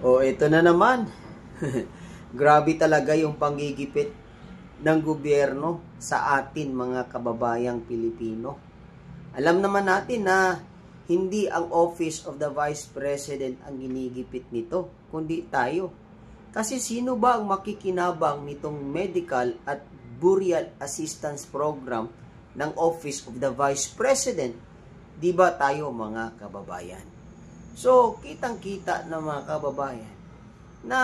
O ito na naman. Grabe talaga yung panggigipit ng gobyerno sa atin mga kababayang Pilipino. Alam naman natin na hindi ang Office of the Vice President ang ginigipit nito, kundi tayo. Kasi sino ba ang makikinabang nitong medical at burial assistance program ng Office of the Vice President? Di ba tayo mga kababayan? So, kitang-kita na mga kababayan na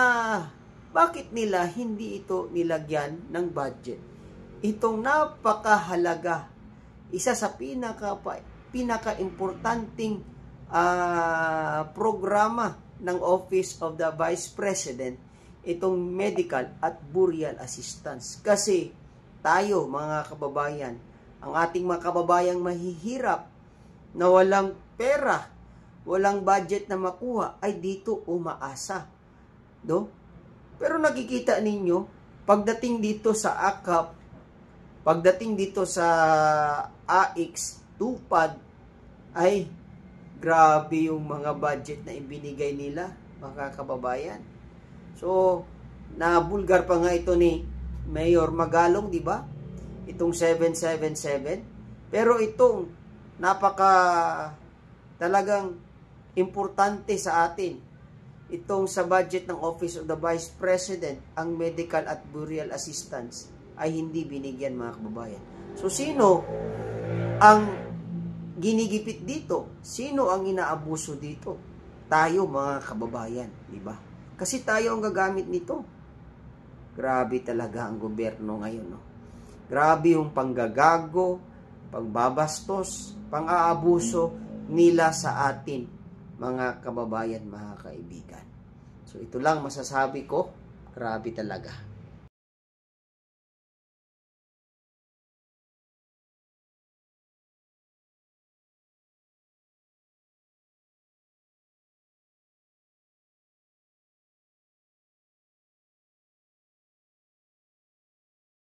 bakit nila hindi ito nilagyan ng budget. Itong napakahalaga, isa sa pinaka-importanting programa ng Office of the Vice President, itong medical at burial assistance. Kasi tayo mga kababayan, ang ating mga kababayang mahihirap na walang pera, walang budget na makuha, ay dito umaasa. No? Pero nakikita ninyo, pagdating dito sa AKAP, pagdating dito sa AX, TUPAD, ay grabe yung mga budget na ibinigay nila, mga kababayan. So, nabulgar pa nga ito ni Mayor Magalong, di ba? Itong 777. Pero itong talagang importante sa atin, itong sa budget ng Office of the Vice President, ang medical at burial assistance ay hindi binigyan mga kababayan. So sino ang ginigipit dito? Sino ang inaabuso dito? Tayo mga kababayan, di ba? Kasi tayo ang gagamit nito. Grabe talaga ang gobyerno ngayon, no? Grabe yung panggagago, pagbabastos, pang-aabuso nila sa atin, mga kababayan, mga kaibigan. So ito lang masasabi ko, grabe talaga.